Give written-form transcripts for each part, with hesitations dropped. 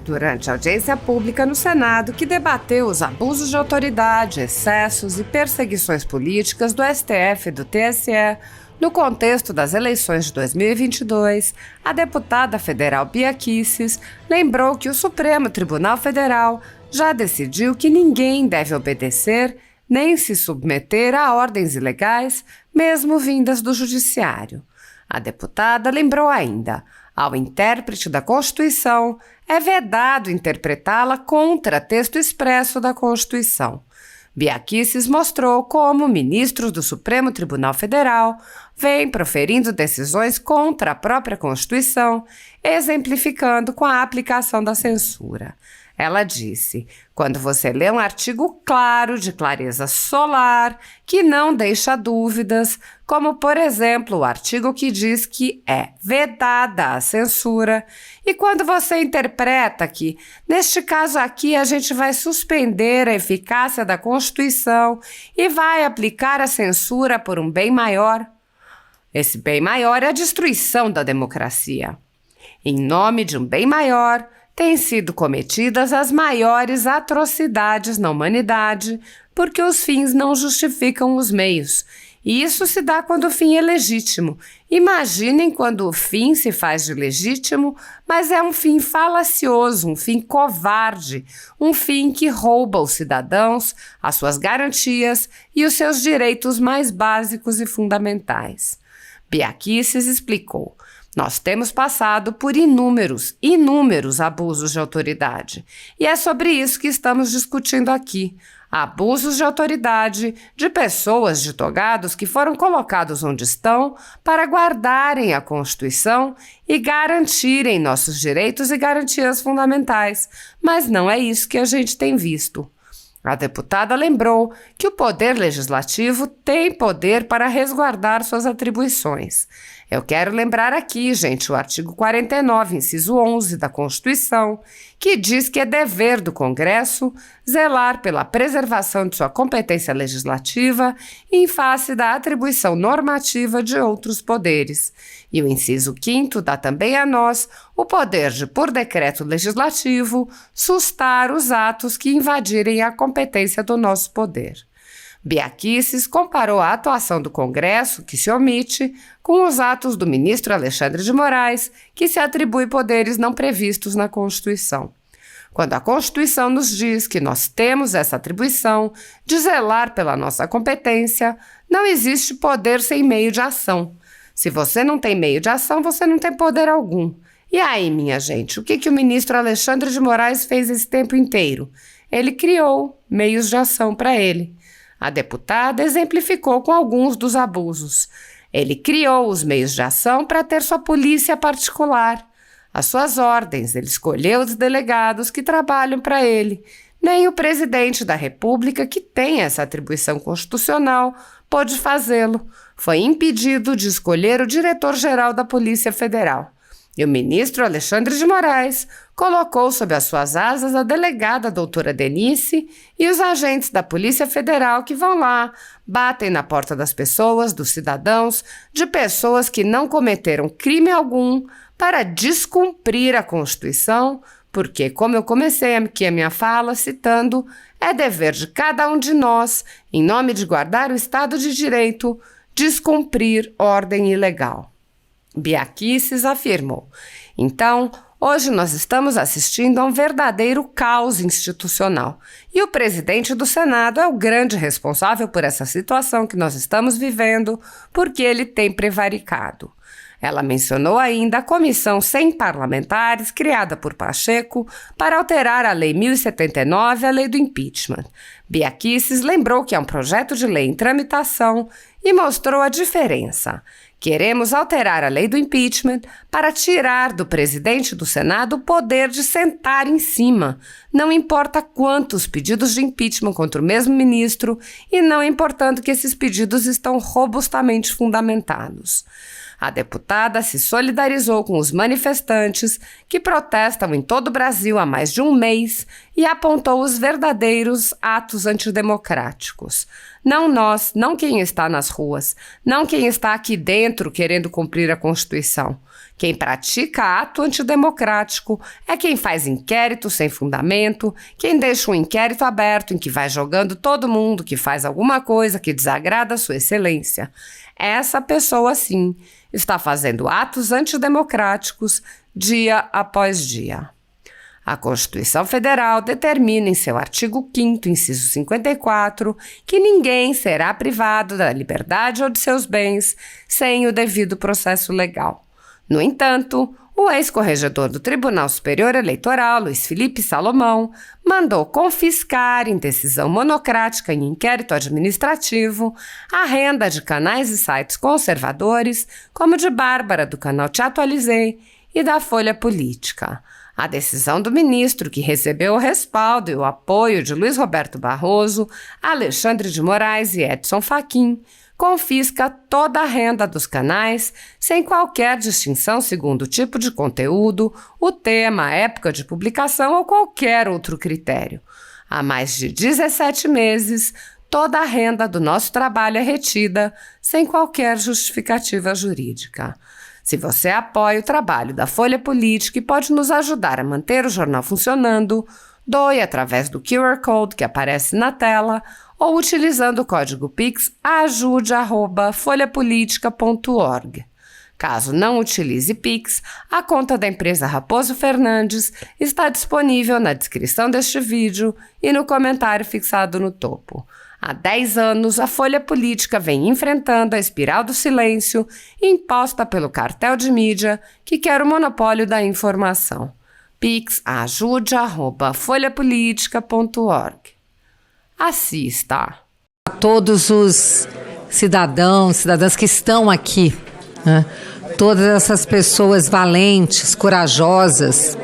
Durante a audiência pública no Senado, que debateu os abusos de autoridade, excessos e perseguições políticas do STF e do TSE, no contexto das eleições de 2022, a deputada federal Bia Kicis lembrou que o Supremo Tribunal Federal já decidiu que ninguém deve obedecer nem se submeter a ordens ilegais, mesmo vindas do Judiciário. A deputada lembrou ainda: ao intérprete da Constituição, é vedado interpretá-la contra texto expresso da Constituição. Bia Kicis mostrou como ministros do Supremo Tribunal Federal vêm proferindo decisões contra a própria Constituição, exemplificando com a aplicação da censura. Ela disse: quando você lê um artigo claro, de clareza solar, que não deixa dúvidas, como, por exemplo, o artigo que diz que é vedada a censura, e quando você interpreta que, neste caso aqui, a gente vai suspender a eficácia da Constituição e vai aplicar a censura por um bem maior, esse bem maior é a destruição da democracia. Em nome de um bem maior, têm sido cometidas as maiores atrocidades na humanidade, porque os fins não justificam os meios. E isso se dá quando o fim é legítimo. Imaginem quando o fim se faz de legítimo, mas é um fim falacioso, um fim covarde, um fim que rouba os cidadãos, as suas garantias e os seus direitos mais básicos e fundamentais. Bia Kicis explicou: nós temos passado por inúmeros abusos de autoridade. E é sobre isso que estamos discutindo aqui. Abusos de autoridade de pessoas, de togados que foram colocados onde estão para guardarem a Constituição e garantirem nossos direitos e garantias fundamentais. Mas não é isso que a gente tem visto. A deputada lembrou que o Poder Legislativo tem poder para resguardar suas atribuições. Eu quero lembrar aqui, gente, o artigo 49, inciso 11 da Constituição, que diz que é dever do Congresso zelar pela preservação de sua competência legislativa em face da atribuição normativa de outros poderes. E o inciso 5º dá também a nós o poder de, por decreto legislativo, sustar os atos que invadirem a competência do nosso poder. Bia Kicis comparou a atuação do Congresso, que se omite, com os atos do ministro Alexandre de Moraes, que se atribui poderes não previstos na Constituição. Quando a Constituição nos diz que nós temos essa atribuição de zelar pela nossa competência, não existe poder sem meio de ação. Se você não tem meio de ação, você não tem poder algum. E aí, minha gente, o que o ministro Alexandre de Moraes fez esse tempo inteiro? Ele criou meios de ação para ele. A deputada exemplificou com alguns dos abusos. Ele criou os meios de ação para ter sua polícia particular. As suas ordens, ele escolheu os delegados que trabalham para ele. Nem o presidente da República, que tem essa atribuição constitucional, pôde fazê-lo. Foi impedido de escolher o diretor-geral da Polícia Federal. E o ministro Alexandre de Moraes colocou sob as suas asas a delegada doutora Denise e os agentes da Polícia Federal que vão lá, batem na porta das pessoas, dos cidadãos, de pessoas que não cometeram crime algum, para descumprir a Constituição, porque, como eu comecei aqui a minha fala citando, é dever de cada um de nós, em nome de guardar o Estado de Direito, descumprir ordem ilegal. Bia Kicis afirmou: então, hoje nós estamos assistindo a um verdadeiro caos institucional e o presidente do Senado é o grande responsável por essa situação que nós estamos vivendo, porque ele tem prevaricado. Ela mencionou ainda a comissão sem parlamentares criada por Pacheco para alterar a Lei 1079, a lei do impeachment. Bia Kicis lembrou que é um projeto de lei em tramitação e mostrou a diferença. Queremos alterar a lei do impeachment para tirar do presidente do Senado o poder de sentar em cima, não importa quantos pedidos de impeachment contra o mesmo ministro e não importando que esses pedidos estão robustamente fundamentados. A deputada se solidarizou com os manifestantes que protestam em todo o Brasil há mais de um mês e apontou os verdadeiros atos antidemocráticos. Não nós, não quem está nas ruas, não quem está aqui dentro querendo cumprir a Constituição. Quem pratica ato antidemocrático é quem faz inquérito sem fundamento, quem deixa um inquérito aberto em que vai jogando todo mundo que faz alguma coisa que desagrada a sua excelência. Essa pessoa, sim, está fazendo atos antidemocráticos dia após dia. A Constituição Federal determina em seu artigo 5º, inciso 54, que ninguém será privado da liberdade ou de seus bens sem o devido processo legal. No entanto, o ex-corregedor do Tribunal Superior Eleitoral, Luiz Felipe Salomão, mandou confiscar, em decisão monocrática em inquérito administrativo, a renda de canais e sites conservadores, como de Bárbara, do canal Te Atualizei, e da Folha Política. A decisão do ministro, que recebeu o respaldo e o apoio de Luiz Roberto Barroso, Alexandre de Moraes e Edson Fachin, confisca toda a renda dos canais, sem qualquer distinção segundo o tipo de conteúdo, o tema, a época de publicação ou qualquer outro critério. Há mais de 17 meses, toda a renda do nosso trabalho é retida, sem qualquer justificativa jurídica. Se você apoia o trabalho da Folha Política e pode nos ajudar a manter o jornal funcionando, doe através do QR Code que aparece na tela ou utilizando o código Pix ajude@folhapolitica.org. Caso não utilize Pix, a conta da empresa Raposo Fernandes está disponível na descrição deste vídeo e no comentário fixado no topo. Há 10 anos, a Folha Política vem enfrentando a espiral do silêncio imposta pelo cartel de mídia que quer o monopólio da informação. Pix ajude@folhapolitica.org. Assista. A todos os cidadãs que estão aqui, né? Todas essas pessoas valentes, corajosas,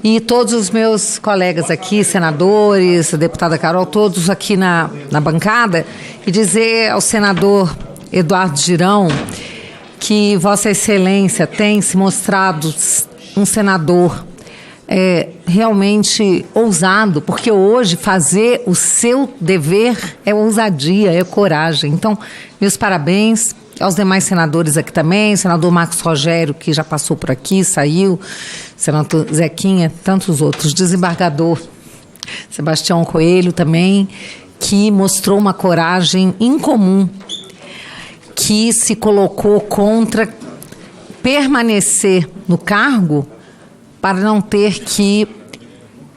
e todos os meus colegas aqui, senadores, a deputada Carol, todos aqui na bancada, e dizer ao senador Eduardo Girão que Vossa Excelência tem se mostrado um senador realmente ousado, porque hoje fazer o seu dever é ousadia, é coragem. Então, meus parabéns aos demais senadores aqui também, senador Marcos Rogério, que já passou por aqui, saiu, senador Zequinha, tantos outros, desembargador Sebastião Coelho também, que mostrou uma coragem incomum, que se colocou contra permanecer no cargo para não ter que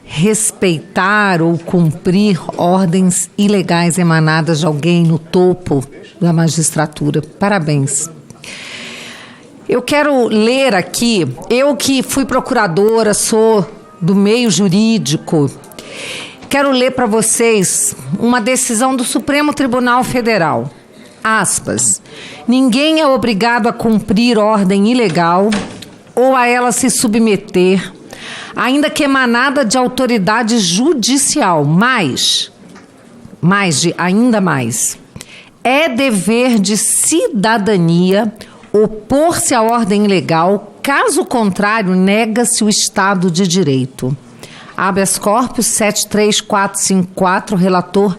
respeitar ou cumprir ordens ilegais emanadas de alguém no topo da magistratura. Parabéns. Eu quero ler aqui, eu que fui procuradora, sou do meio jurídico, quero ler para vocês uma decisão do Supremo Tribunal Federal. Aspas. Ninguém é obrigado a cumprir ordem ilegal ou a ela se submeter, ainda que emanada de autoridade judicial, ainda mais. É dever de cidadania opor-se à ordem legal, caso contrário, nega-se o Estado de Direito. Habeas corpus 73454, relator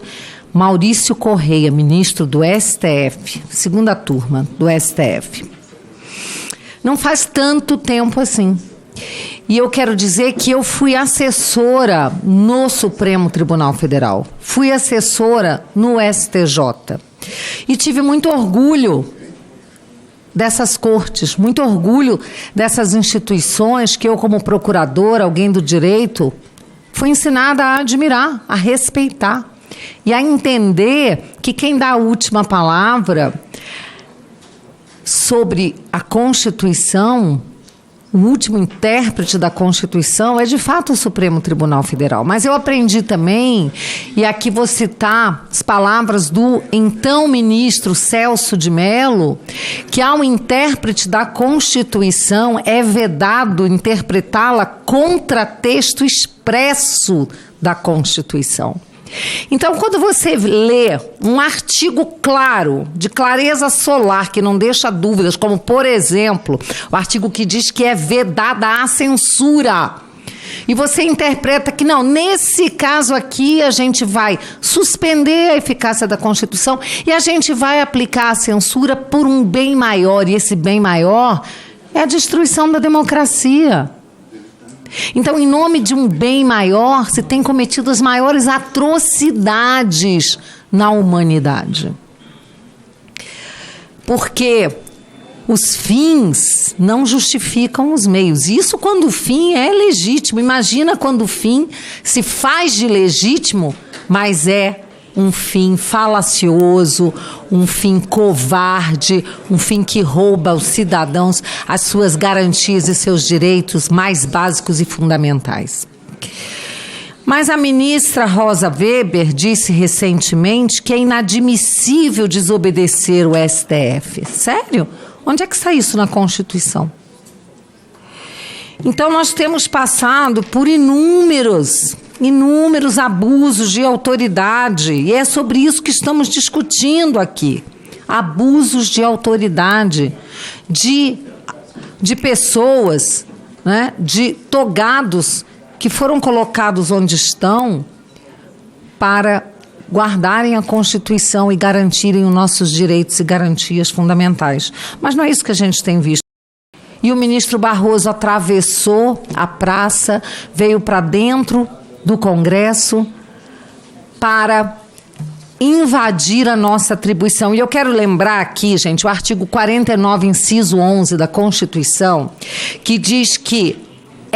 Maurício Correia, ministro do STF, segunda turma do STF. Não faz tanto tempo assim. E eu quero dizer que eu fui assessora no Supremo Tribunal Federal, fui assessora no STJ e tive muito orgulho dessas cortes, muito orgulho dessas instituições que eu, como procuradora, alguém do direito, fui ensinada a admirar, a respeitar e a entender que quem dá a última palavra sobre a Constituição, o último intérprete da Constituição é de fato o Supremo Tribunal Federal. Mas eu aprendi também, e aqui vou citar as palavras do então ministro Celso de Mello, que ao intérprete da Constituição é vedado interpretá-la contra texto expresso da Constituição. Então, quando você lê um artigo claro, de clareza solar, que não deixa dúvidas, como, por exemplo, o artigo que diz que é vedada a censura, e você interpreta que não, nesse caso aqui a gente vai suspender a eficácia da Constituição e a gente vai aplicar a censura por um bem maior, e esse bem maior é a destruição da democracia. Então, em nome de um bem maior, se tem cometido as maiores atrocidades na humanidade. Porque os fins não justificam os meios. Isso quando o fim é legítimo. Imagina quando o fim se faz de legítimo, mas é um fim falacioso, um fim covarde, um fim que rouba aos cidadãos as suas garantias e seus direitos mais básicos e fundamentais. Mas a ministra Rosa Weber disse recentemente que é inadmissível desobedecer o STF. Sério? Onde é que está isso na Constituição? Então, nós temos passado por inúmeros abusos de autoridade, e é sobre isso que estamos discutindo aqui. Abusos de autoridade, de pessoas, né, de togados que foram colocados onde estão para guardarem a Constituição e garantirem os nossos direitos e garantias fundamentais. Mas não é isso que a gente tem visto. E o ministro Barroso atravessou a praça, veio para dentro do Congresso para invadir a nossa atribuição. E eu quero lembrar aqui, gente, o artigo 49, inciso 11 da Constituição, que diz que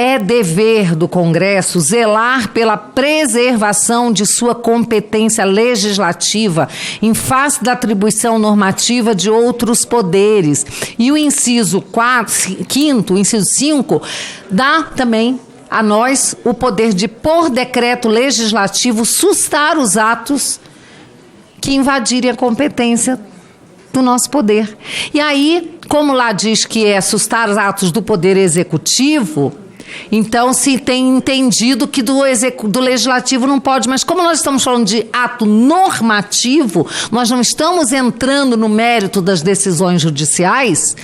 é dever do Congresso zelar pela preservação de sua competência legislativa em face da atribuição normativa de outros poderes. E o inciso 5º, o inciso 5, dá também a nós o poder de, por decreto legislativo, sustar os atos que invadirem a competência do nosso poder. E aí, como lá diz que é sustar os atos do poder executivo, então se tem entendido que do legislativo não pode, mas como nós estamos falando de ato normativo, nós não estamos entrando no mérito das decisões judiciais.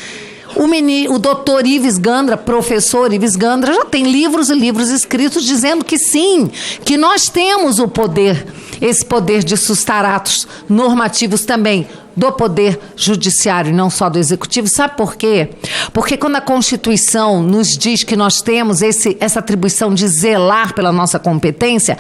O doutor Ives Gandra, professor Ives Gandra, já tem livros e livros escritos dizendo que sim, que nós temos o poder, esse poder de sustar atos normativos também do poder judiciário, não só do executivo. Sabe por quê? Porque quando a Constituição nos diz que nós temos essa atribuição de zelar pela nossa competência,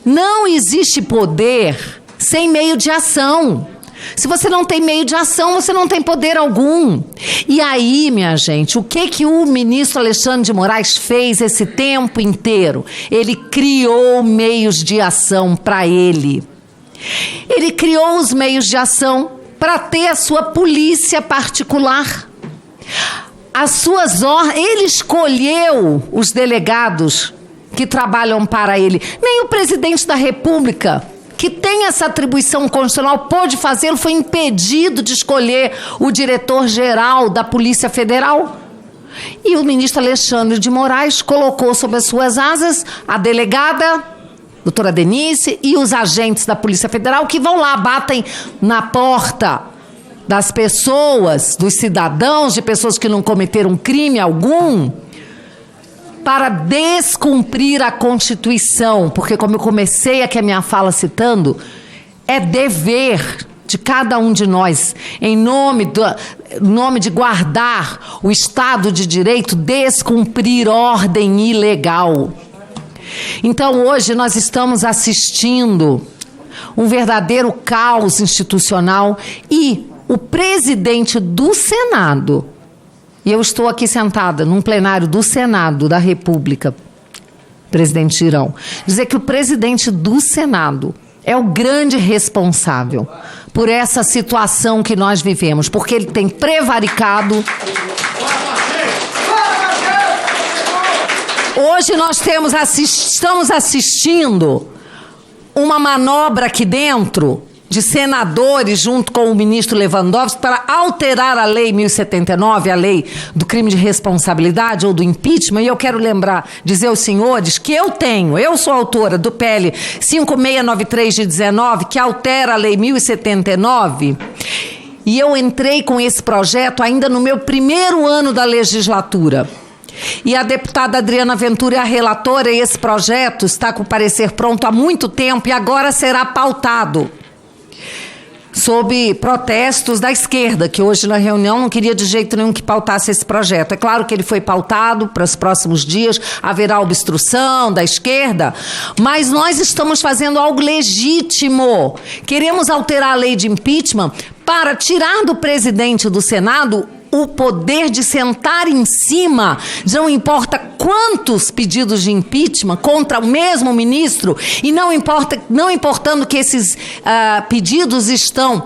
não existe poder sem meio de ação. Se você não tem meio de ação, você não tem poder algum. E aí, minha gente, o que o ministro Alexandre de Moraes fez esse tempo inteiro? Ele criou meios de ação para ele. Ele criou os meios de ação para ter a sua polícia particular. Ele escolheu os delegados que trabalham para ele. Nem o presidente da República, que tem essa atribuição constitucional, pôde fazê-lo, foi impedido de escolher o diretor-geral da Polícia Federal. E o ministro Alexandre de Moraes colocou sob as suas asas a delegada, doutora Denise, e os agentes da Polícia Federal que vão lá, batem na porta das pessoas, dos cidadãos, de pessoas que não cometeram crime algum, para descumprir a Constituição, porque, como eu comecei aqui a minha fala citando, é dever de cada um de nós, em nome de guardar o Estado de Direito, descumprir ordem ilegal. Então, hoje nós estamos assistindo um verdadeiro caos institucional e o presidente do Senado, e eu estou aqui sentada num plenário do Senado da República, presidente Girão, dizer que o presidente do Senado é o grande responsável por essa situação que nós vivemos, porque ele tem prevaricado. Hoje nós estamos assistindo uma manobra aqui dentro de senadores, junto com o ministro Lewandowski, para alterar a Lei 1079, a lei do crime de responsabilidade ou do impeachment. E eu quero dizer aos senhores que eu sou autora do PL 5693 de 19, que altera a Lei 1079, e eu entrei com esse projeto ainda no meu primeiro ano da legislatura. E a deputada Adriana Ventura é a relatora, e esse projeto está com o parecer pronto há muito tempo e agora será pautado sob protestos da esquerda, que hoje na reunião não queria de jeito nenhum que pautasse esse projeto. É claro que ele foi pautado para os próximos dias, haverá obstrução da esquerda, mas nós estamos fazendo algo legítimo. Queremos alterar a lei de impeachment para tirar do presidente do Senado o poder de sentar em cima, não importa quantos pedidos de impeachment contra o mesmo ministro, e não importando que esses pedidos estão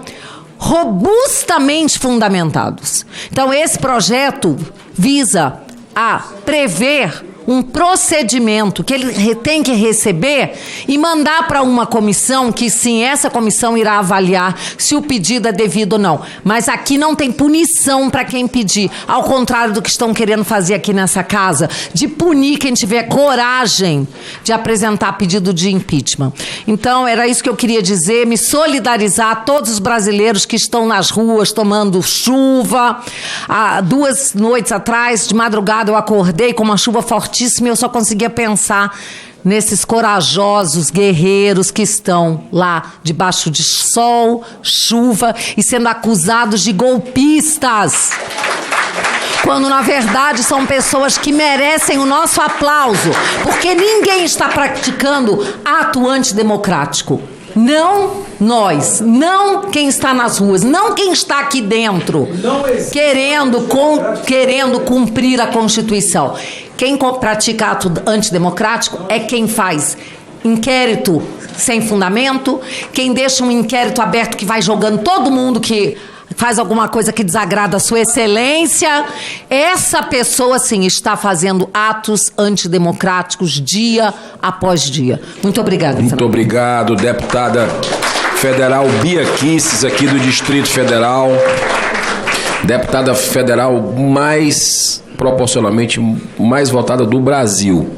robustamente fundamentados. Então, esse projeto visa a prever um procedimento que ele tem que receber e mandar para uma comissão, que sim, essa comissão irá avaliar se o pedido é devido ou não. Mas aqui não tem punição para quem pedir, ao contrário do que estão querendo fazer aqui nessa casa, de punir quem tiver coragem de apresentar pedido de impeachment. Então, era isso que eu queria dizer, me solidarizar a todos os brasileiros que estão nas ruas tomando chuva. Há 2 noites atrás, de madrugada, eu acordei com uma chuva fortíssima, eu só conseguia pensar nesses corajosos guerreiros que estão lá debaixo de sol, chuva e sendo acusados de golpistas, quando na verdade são pessoas que merecem o nosso aplauso, porque ninguém está praticando ato antidemocrático. Não nós, não quem está nas ruas, não quem está aqui dentro, querendo cumprir a Constituição. Quem pratica ato antidemocrático é quem faz inquérito sem fundamento, quem deixa um inquérito aberto que vai jogando todo mundo que faz alguma coisa que desagrada a sua excelência. Essa pessoa, sim, está fazendo atos antidemocráticos dia após dia. Muito obrigada. Muito obrigado, deputada federal Bia Kicis, aqui do Distrito Federal. Deputada federal proporcionalmente mais votada do Brasil.